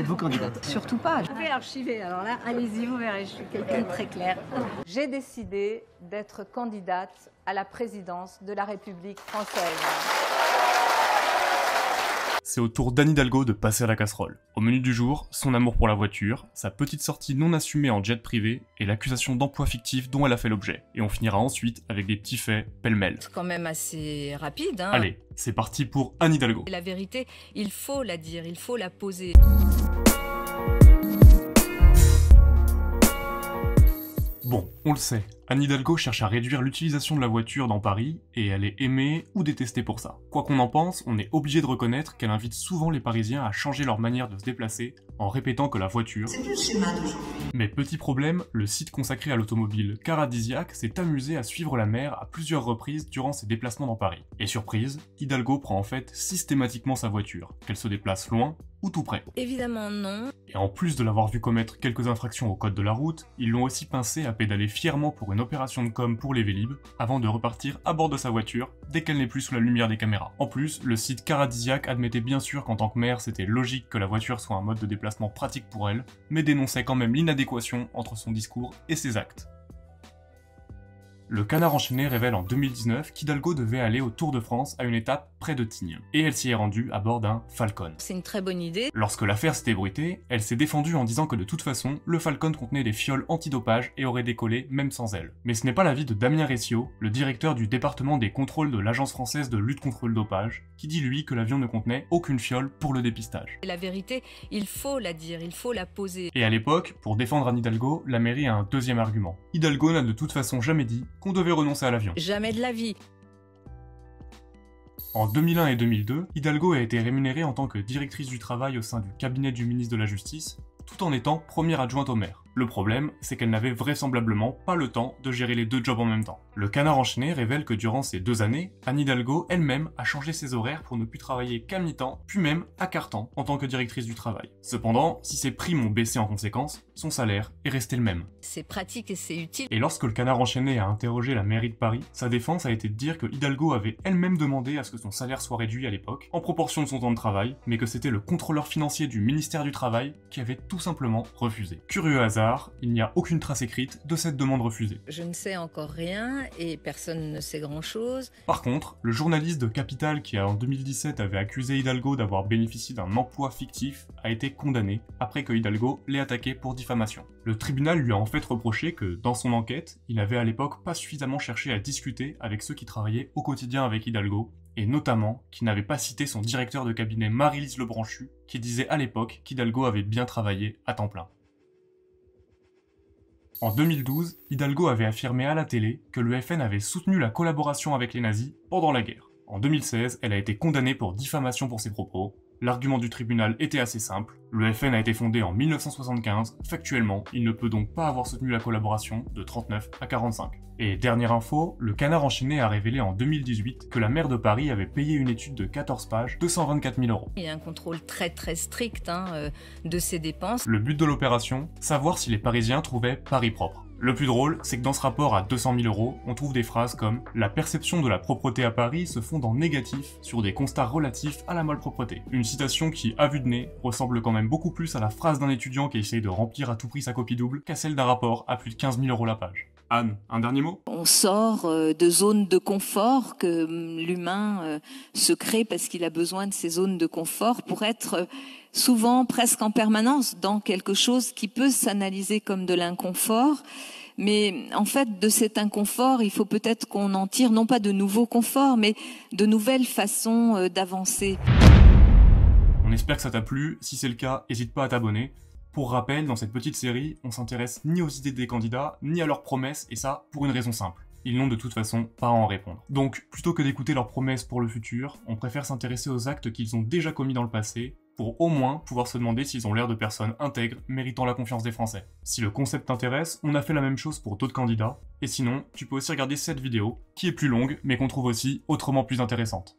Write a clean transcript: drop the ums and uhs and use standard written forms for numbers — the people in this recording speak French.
Êtes-vous candidate? Surtout pas. Je vais archiver, alors là, allez-y, vous verrez, je suis quelqu'un de très clair. J'ai décidé d'être candidate à la présidence de la République française. C'est au tour d'Anne Hidalgo de passer à la casserole. Au menu du jour, son amour pour la voiture, sa petite sortie non assumée en jet privé et l'accusation d'emploi fictif dont elle a fait l'objet. Et on finira ensuite avec des petits faits pêle-mêle. C'est quand même assez rapide, hein. Allez, c'est parti pour Anne Hidalgo. La vérité, il faut la dire, il faut la poser. Bon, on le sait, Anne Hidalgo cherche à réduire l'utilisation de la voiture dans Paris, et elle est aimée ou détestée pour ça. Quoi qu'on en pense, on est obligé de reconnaître qu'elle invite souvent les Parisiens à changer leur manière de se déplacer, en répétant que la voiture... C'est plus le schéma d'aujourd'hui. Mais petit problème, le site consacré à l'automobile Caradisiac s'est amusé à suivre la mer à plusieurs reprises durant ses déplacements dans Paris. Et surprise, Hidalgo prend en fait systématiquement sa voiture, qu'elle se déplace loin ou tout près. Évidemment non. Et en plus de l'avoir vu commettre quelques infractions au code de la route, ils l'ont aussi pincé à pédaler fièrement pour une opération de com pour les Vélib, avant de repartir à bord de sa voiture, dès qu'elle n'est plus sous la lumière des caméras. En plus, le site Caradisiac admettait bien sûr qu'en tant que maire, c'était logique que la voiture soit un mode de déplacement pratique pour elle, mais dénonçait quand même l'inadéquation entre son discours et ses actes. Le Canard enchaîné révèle en 2019 qu'Hidalgo devait aller au Tour de France à une étape près de Tignes, et elle s'y est rendue à bord d'un Falcon. C'est une très bonne idée. Lorsque l'affaire s'est ébruitée, elle s'est défendue en disant que de toute façon, le Falcon contenait des fioles antidopage et aurait décollé même sans elle. Mais ce n'est pas l'avis de Damien Ressio, le directeur du département des contrôles de l'Agence française de lutte contre le dopage, qui dit lui que l'avion ne contenait aucune fiole pour le dépistage. La vérité, il faut la dire, il faut la poser. Et à l'époque, pour défendre Anne Hidalgo, la mairie a un deuxième argument. Hidalgo n'a de toute façon jamais dit qu'on devait renoncer à l'avion. Jamais de la vie. En 2001 et 2002, Hidalgo a été rémunérée en tant que directrice du travail au sein du cabinet du ministre de la Justice, tout en étant première adjointe au maire. Le problème, c'est qu'elle n'avait vraisemblablement pas le temps de gérer les deux jobs en même temps. Le Canard enchaîné révèle que durant ces 2 années, Anne Hidalgo elle-même a changé ses horaires pour ne plus travailler qu'à mi-temps, puis même à quart-temps en tant que directrice du travail. Cependant, si ses primes ont baissé en conséquence, son salaire est resté le même. C'est pratique et c'est utile. Et lorsque le Canard enchaîné a interrogé la mairie de Paris, sa défense a été de dire que Hidalgo avait elle-même demandé à ce que son salaire soit réduit à l'époque, en proportion de son temps de travail, mais que c'était le contrôleur financier du ministère du Travail qui avait tout simplement refusé. Curieux hasard, il n'y a aucune trace écrite de cette demande refusée. Je ne sais encore rien et personne ne sait grand-chose. Par contre, le journaliste de Capital qui en 2017 avait accusé Hidalgo d'avoir bénéficié d'un emploi fictif a été condamné après que Hidalgo l'ait attaqué pour diffamation. Le tribunal lui a en fait reproché que, dans son enquête, il avait à l'époque pas suffisamment cherché à discuter avec ceux qui travaillaient au quotidien avec Hidalgo, et notamment qu'il n'avait pas cité son directeur de cabinet Marie-Lise Lebranchu, qui disait à l'époque qu'Hidalgo avait bien travaillé à temps plein. En 2012, Hidalgo avait affirmé à la télé que le FN avait soutenu la collaboration avec les nazis pendant la guerre. En 2016, elle a été condamnée pour diffamation pour ses propos. L'argument du tribunal était assez simple. Le FN a été fondé en 1975, factuellement, il ne peut donc pas avoir soutenu la collaboration de 39 à 45. Et dernière info, le Canard enchaîné a révélé en 2018 que la maire de Paris avait payé une étude de 14 pages, 224 000 €. Il y a un contrôle très strict de ses dépenses. Le but de l'opération, savoir si les Parisiens trouvaient Paris propre. Le plus drôle, c'est que dans ce rapport à 200 000 €, on trouve des phrases comme « La perception de la propreté à Paris se fonde en négatif sur des constats relatifs à la malpropreté ». Une citation qui, à vue de nez, ressemble quand même beaucoup plus à la phrase d'un étudiant qui essaye de remplir à tout prix sa copie double qu'à celle d'un rapport à plus de 15 000 € la page. Anne, un dernier mot ? On sort de zones de confort que l'humain se crée parce qu'il a besoin de ces zones de confort pour être souvent presque en permanence dans quelque chose qui peut s'analyser comme de l'inconfort. Mais en fait, de cet inconfort, il faut peut-être qu'on en tire non pas de nouveaux conforts, mais de nouvelles façons d'avancer. On espère que ça t'a plu. Si c'est le cas, n'hésite pas à t'abonner. Pour rappel, dans cette petite série, on s'intéresse ni aux idées des candidats, ni à leurs promesses, et ça, pour une raison simple. Ils n'ont de toute façon pas à en répondre. Donc, plutôt que d'écouter leurs promesses pour le futur, on préfère s'intéresser aux actes qu'ils ont déjà commis dans le passé, pour au moins pouvoir se demander s'ils ont l'air de personnes intègres, méritant la confiance des Français. Si le concept t'intéresse, on a fait la même chose pour d'autres candidats, et sinon, tu peux aussi regarder cette vidéo, qui est plus longue, mais qu'on trouve aussi autrement plus intéressante.